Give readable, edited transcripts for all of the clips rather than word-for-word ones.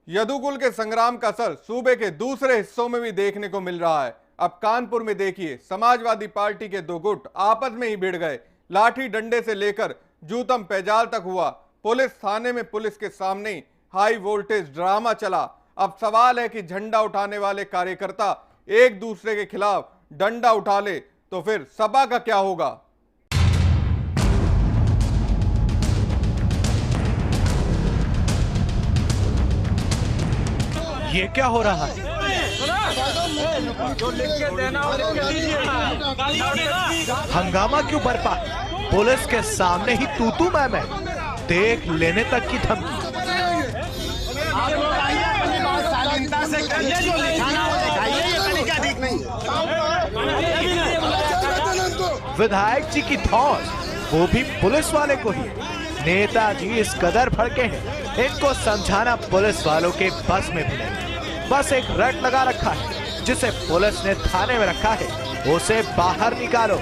यदुकुल के संग्राम का असर सूबे के दूसरे हिस्सों में भी देखने को मिल रहा है। अब कानपुर में देखिए, समाजवादी पार्टी के दो गुट आपस में ही भिड़ गए। लाठी डंडे से लेकर जूतम पैजाल तक हुआ। पुलिस थाने में पुलिस के सामने ही हाई वोल्टेज ड्रामा चला। अब सवाल है कि झंडा उठाने वाले कार्यकर्ता एक दूसरे के खिलाफ डंडा उठा ले तो फिर सपा का क्या होगा। ये क्या हो रहा है? हंगामा क्यों बरपा? पुलिस के सामने ही तू मैं देख लेने तक की धमकी। विधायक जी की धौस, वो भी पुलिस वाले को ही। नेताजी इस कदर भड़के हैं, इनको समझाना पुलिस वालों के बस में भी नहीं। बस एक रट लगा रखा है जिसे पुलिस ने थाने में रखा है, उसे बाहर निकालो।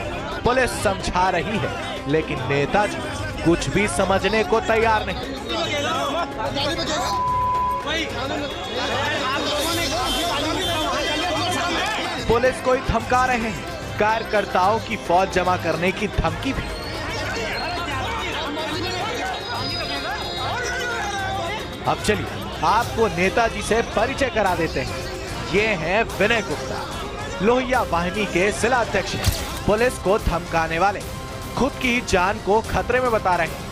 पुलिस समझा रही है लेकिन नेताजी कुछ भी समझने को तैयार नहीं। पुलिस को ही धमका रहे हैं, कार्यकर्ताओं की फौज जमा करने की धमकी भी। अब चलिए आपको नेताजी से परिचय करा देते हैं। ये हैं विनय गुप्ता, लोहिया वाहिनी के जिला अध्यक्ष हैं। पुलिस को धमकाने वाले खुद की जान को खतरे में बता रहे हैं।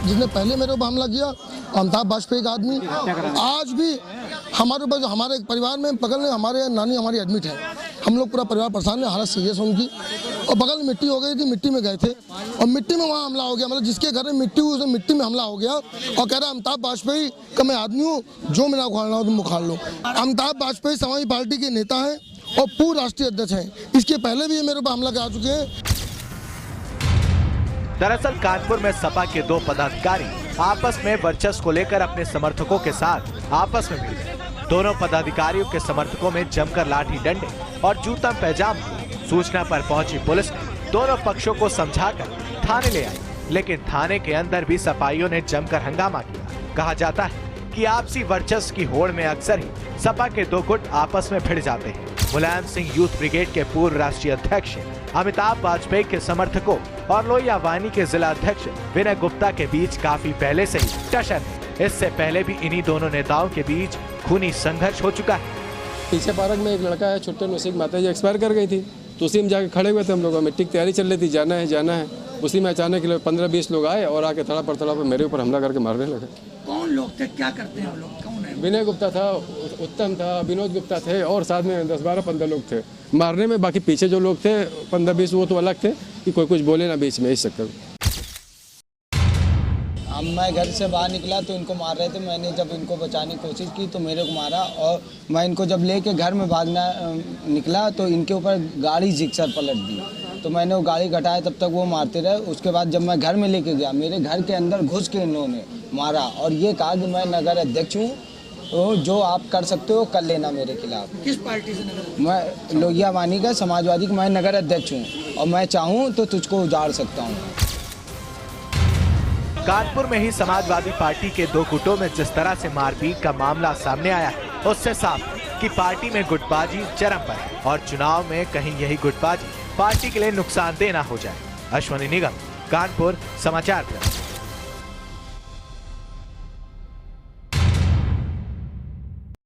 जिसने पहले मेरे ऊपर हमला किया अमिताभ वाजपेयी का आदमी, आज भी हमारे ऊपर जो हमारे परिवार में बगल में हमारे नानी हमारी एडमिट है। हम लोग पूरा परिवार परेशान है, हालत सीरियस है उनकी। और बगल में मिट्टी हो गई थी, मिट्टी में गए थे और मिट्टी में वहाँ हमला हो गया। मतलब जिसके घर में मिट्टी हुई उसे मिट्टी में हमला हो गया और कह रहा अमिताभ वाजपेयी का मैं आदमी हूँ, जो मेरा उखाड़ना हो तुम उखाड़ लो। अमिताभ वाजपेयी समाजवादी पार्टी के नेता है और पूर्व राष्ट्रीय अध्यक्ष हैं। इसके पहले भी ये मेरे ऊपर हमला कर चुके हैं। दरअसल कानपुर में सपा के दो पदाधिकारी आपस में वर्चस्व को लेकर अपने समर्थकों के साथ आपस में भिड़ गए। दोनों पदाधिकारियों के समर्थकों में जमकर लाठी डंडे और जूतम पैजाम हुए। सूचना पर पहुंची पुलिस ने दोनों पक्षों को समझाकर थाने ले आई, लेकिन थाने के अंदर भी सपाइयों ने जमकर हंगामा किया। कहा जाता है कि आपसी वर्चस्व की होड़ में अक्सर ही सपा के दो गुट आपस में भिड़ जाते हैं। मुलायम सिंह यूथ ब्रिगेड के पूर्व राष्ट्रीय अध्यक्ष अमिताभ वाजपेयी के समर्थकों और लोहिया वाहिनी के जिला अध्यक्ष विनय गुप्ता के बीच काफी पहले से ही टशन है। इससे पहले भी इन्हीं दोनों नेताओं के बीच खूनी संघर्ष हो चुका है। पीछे पार्क में एक लड़का है, छोटे नौसिक माता जी एक्सपायर कर गई थी, तो उसी में जाके खड़े हुए थे हम लोग। मिट्टी की तैयारी चल रही थी, जाना है। उसी में अचानक 15-20 लोग आए और आके थड़ा पर मेरे ऊपर हमला करके मारने लगे। कौन लोग थे, क्या करते हैं वो लोग, कौन है? विनय गुप्ता था, उत्तम था, विनोद गुप्ता थे और साथ में 10-12-15 लोग थे मारने में। बाकी पीछे जो लोग थे 15-20 वो तो अलग थे कि कोई कुछ बोले ना बीच में, इस चक्कर में। मैं घर से बाहर निकला तो इनको मार रहे थे। मैंने जब इनको बचाने की कोशिश की तो मेरे को मारा और मैं इनको जब लेके घर में भागना निकला तो इनके ऊपर गाड़ी जिक्सर पलट दी। तो मैंने वो गाड़ी घटाया, तब तक वो मारते रहे। उसके बाद जब मैं घर में लेके गया, मेरे घर के अंदर घुस के इन्होंने मारा और ये कहा कि मैं नगर अध्यक्ष हूँ, तो जो आप कर सकते हो कर लेना मेरे खिलाफ। किस पार्टी से नगर? मैं लोहिया वाहिनी का समाजवादी का मैं नगर अध्यक्ष हूँ और मैं चाहूँ तो तुझको उजाड़ सकता हूँ। कानपुर में ही समाजवादी पार्टी के दो गुटों में जिस तरह से मारपीट का मामला सामने आया है, उससे साफ है कि पार्टी में गुटबाजी चरम पर है और चुनाव में कहीं यही गुटबाजी पार्टी के लिए नुकसानदेह न हो जाए। अश्वनी निगम, कानपुर, समाचार।